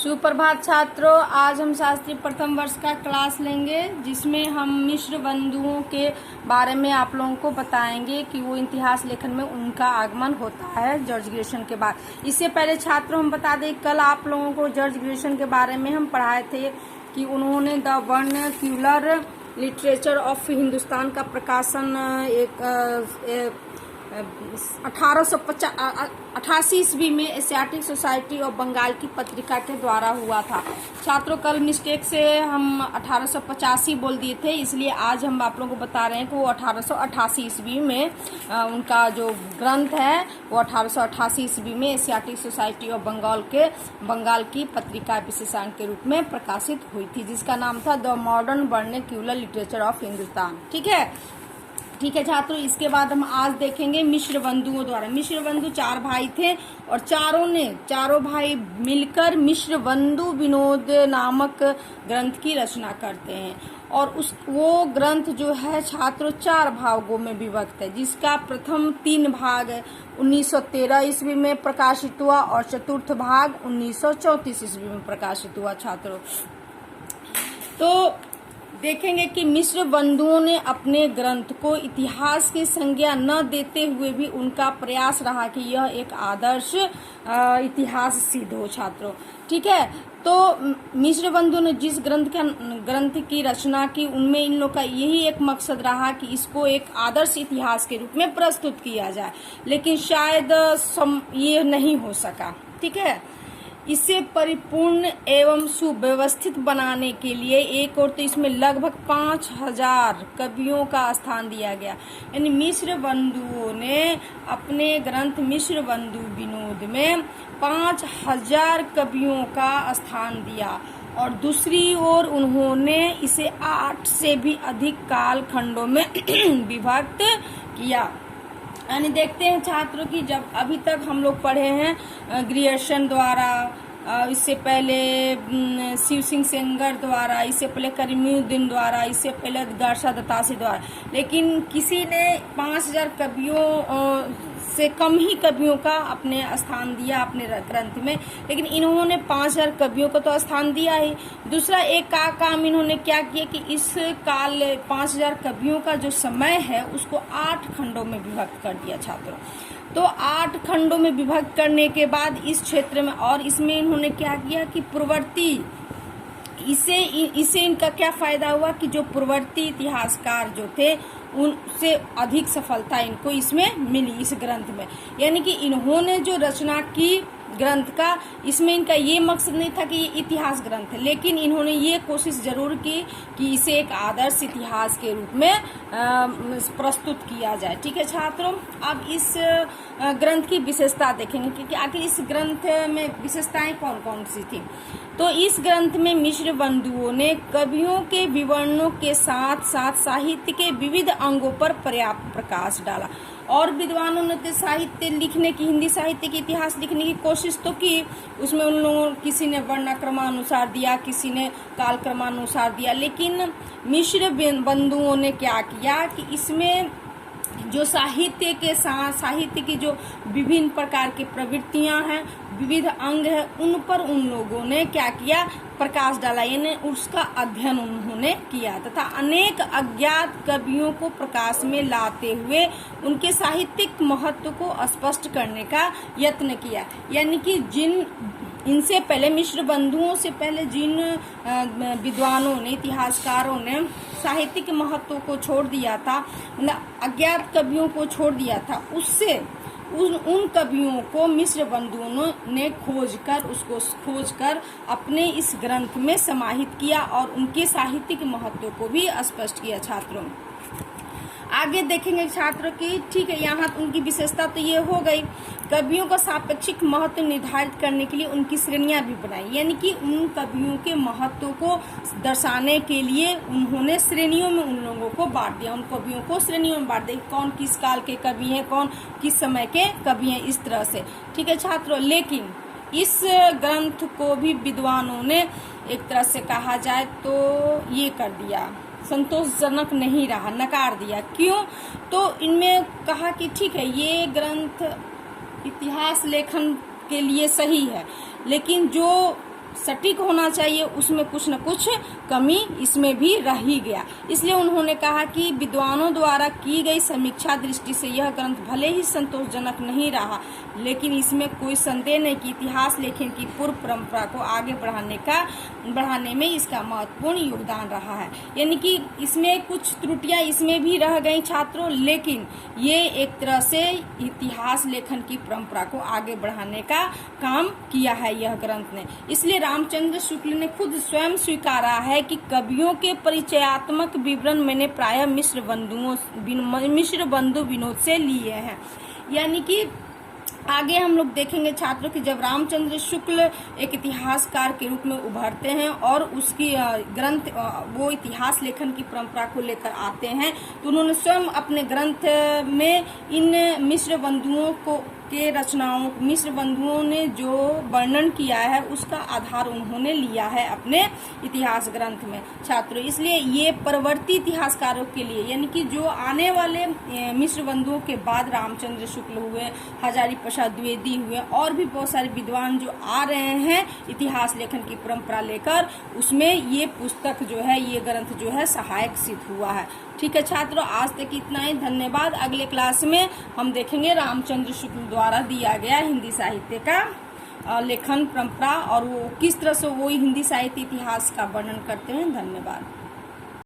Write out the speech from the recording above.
सुप्रभात छात्रों, आज हम शास्त्री प्रथम वर्ष का क्लास लेंगे जिसमें हम मिश्र बंधुओं के बारे में आप लोगों को बताएंगे कि वो इतिहास लेखन में उनका आगमन होता है जॉर्ज ग्रियर्सन के बाद। इससे पहले छात्रों हम बता दें, कल आप लोगों को जॉर्ज ग्रियर्सन के बारे में हम पढ़ाए थे कि उन्होंने the vernacular literature of Hindustan का प्रकाशन 1888 ईस्वी में एशियाटिक सोसाइटी ऑफ बंगाल की पत्रिका के द्वारा हुआ था। छात्रों, कल मिस्टेक से हम 1885 बोल दिए थे, इसलिए आज हम आप लोगों को बता रहे हैं कि वो 1888 ईस्वी में उनका जो ग्रंथ है वो 1888 ईस्वी में एशियाटिक सोसाइटी ऑफ बंगाल की पत्रिका विशेषांक के रूप में प्रकाशित हुई थी, जिसका नाम था the modern vernacular literature of Hindustan. ठीक है छात्रों, इसके बाद हम आज देखेंगे मिश्र बंधुओं द्वारा। मिश्र बंधु 4 भाई थे और चारों भाई मिलकर मिश्र बंधु विनोद नामक ग्रंथ की रचना करते हैं। और वो ग्रंथ जो है छात्रों 4 भागों में विभक्त है, जिसका प्रथम 3 भाग 1913 ईस्वी में प्रकाशित हुआ और चतुर्थ भाग 1934 ईस्वी में प्रकाशित हुआ। छात्रों, तो देखेंगे कि मिश्र बंधुओं ने अपने ग्रंथ को इतिहास की संज्ञा न देते हुए भी उनका प्रयास रहा कि यह एक आदर्श इतिहास सिद्ध हो। छात्रों, ठीक है, तो मिश्र बंधु ने जिस ग्रंथ की रचना की, उनमें इन लोग का यही एक मकसद रहा कि इसको एक आदर्श इतिहास के रूप में प्रस्तुत किया जाए, लेकिन शायद ये नहीं हो सका। ठीक है, इसे परिपूर्ण एवं सुव्यवस्थित बनाने के लिए एक और तो इसमें लगभग 5000 कवियों का स्थान दिया गया। यानी मिश्र बंधुओं ने अपने ग्रंथ मिश्र बंधु विनोद में 5000 कवियों का स्थान दिया और दूसरी ओर उन्होंने इसे 8 से भी अधिक काल खंडों में विभक्त किया। यानी देखते हैं छात्रों की, जब अभी तक हम लोग पढ़े हैं ग्रियर्सन द्वारा, इससे पहले शिव सिंह सेंगर द्वारा, इससे पहले करीमुद्दीन द्वारा, इससे पहले गारसा दत्तासी द्वारा, लेकिन किसी ने 5000 कवियों से कम ही कवियों का अपने स्थान दिया अपने ग्रंथ में, लेकिन इन्होंने 5000 कवियों को तो स्थान दिया ही। दूसरा एक काम इन्होंने क्या किया कि इस काल 5000 कवियों का जो समय है उसको 8 खंडों में विभक्त कर दिया। छात्रों, तो 8 खंडों में विभक्त करने के बाद इस क्षेत्र में और इसमें इन्होंने क्या किया कि पूर्ववर्ती इससे इनका क्या फायदा हुआ कि जो पूर्ववर्ती इतिहासकार जो थे उनसे अधिक सफलता इनको इसमें मिली इस ग्रंथ में। यानी कि इन्होंने जो रचना की ग्रंथ का, इसमें इनका ये मकसद नहीं था कि ये इतिहास ग्रंथ है, लेकिन इन्होंने ये कोशिश जरूर की कि इसे एक आदर्श इतिहास के रूप में प्रस्तुत किया जाए। ठीक है छात्रों, अब इस ग्रंथ की विशेषता देखेंगे कि आखिर इस ग्रंथ में विशेषताएं कौन कौन सी थी। तो इस ग्रंथ में मिश्र बंधुओं ने कवियों के विवरणों के साथ साथ साहित्य के विविध अंगों पर पर्याप्त प्रकाश डाला। और विद्वानों ने तो साहित्य लिखने की, हिंदी साहित्य की इतिहास लिखने की कोशिश तो की, उसमें उन लोगों किसी ने वर्णक्रमानुसार दिया, किसी ने कालक्रमानुसार दिया, लेकिन मिश्र बंधुओं ने क्या किया कि इसमें जो साहित्य के साथ साहित्य की जो विभिन्न प्रकार की प्रवृत्तियां हैं, विविध अंग है, उन पर उन लोगों ने क्या किया, प्रकाश डाला, यानी उसका अध्ययन उन्होंने किया तथा अनेक अज्ञात कवियों को प्रकाश में लाते हुए उनके साहित्यिक महत्व को स्पष्ट करने का यत्न किया। यानी कि इनसे पहले मिश्र बंधुओं से पहले जिन विद्वानों ने, इतिहासकारों ने साहित्यिक महत्व को छोड़ दिया था, मतलब अज्ञात कवियों को छोड़ दिया था, उससे उन कवियों को मिश्र बंधुओं ने खोज कर अपने इस ग्रंथ में समाहित किया और उनके साहित्यिक महत्व को भी स्पष्ट किया। छात्रों, आगे देखेंगे छात्रों की, ठीक है, यहाँ उनकी विशेषता तो ये हो गई। कवियों का सापेक्षिक महत्व निर्धारित करने के लिए उनकी श्रेणियां भी बनाई, यानी कि उन कवियों के महत्व को दर्शाने के लिए उन्होंने श्रेणियों में उन लोगों को बांट दिया, उन कवियों को श्रेणियों में बांट दिया, कौन किस काल के कवि हैं, कौन किस समय के कवि हैं, इस तरह से। ठीक है छात्रों, लेकिन इस ग्रंथ को भी विद्वानों ने एक तरह से कहा जाए तो ये कर दिया, संतोषजनक नहीं रहा, नकार दिया। क्यों? तो इनमें कहा कि ठीक है, ये ग्रंथ इतिहास लेखन के लिए सही है, लेकिन जो सटीक होना चाहिए, उसमें कुछ न कुछ कमी इसमें भी रह ही गया। इसलिए उन्होंने कहा कि विद्वानों द्वारा की गई समीक्षा दृष्टि से यह ग्रंथ भले ही संतोषजनक नहीं रहा, लेकिन इसमें कोई संदेह नहीं कि इतिहास लेखन की पूर्व परंपरा को आगे बढ़ाने में इसका महत्वपूर्ण योगदान रहा है। यानी कि इसमें कुछ त्रुटियां इसमें भी रह गई छात्रों, लेकिन ये एक तरह से इतिहास लेखन की परंपरा को आगे बढ़ाने का काम किया है यह ग्रंथ ने। इसलिए रामचंद्र शुक्ल ने खुद स्वयं स्वीकारा है कि कवियों के परिचयात्मक विवरण मैंने प्रायः मिश्र बंधु विनोद से लिए हैं। यानी कि आगे हम लोग देखेंगे छात्रों कि जब रामचंद्र शुक्ल एक इतिहासकार के रूप में उभरते हैं और उसकी ग्रंथ वो इतिहास लेखन की परंपरा को लेकर आते हैं, तो उन्होंने स्वयं अपने ग्रंथ में इन मिश्र बंधुओं मिश्र बंधुओं ने जो वर्णन किया है उसका आधार उन्होंने लिया है अपने इतिहास ग्रंथ में छात्रों। इसलिए ये परवर्ती इतिहासकारों के लिए, यानी कि जो आने वाले मिश्र बंधुओं के बाद रामचंद्र शुक्ल हुए, हजारी प्रसाद द्विवेदी हुए, और भी बहुत सारे विद्वान जो आ रहे हैं इतिहास लेखन की परंपरा लेकर, उसमें ये पुस्तक जो है, ये ग्रंथ जो है सहायक सिद्ध हुआ है। ठीक है छात्रों, आज तक इतना ही, धन्यवाद। अगले क्लास में हम देखेंगे रामचंद्र शुक्ल द्वारा दिया गया हिंदी साहित्य का लेखन परंपरा और वो किस तरह से वो हिंदी साहित्य इतिहास का वर्णन करते हैं। धन्यवाद।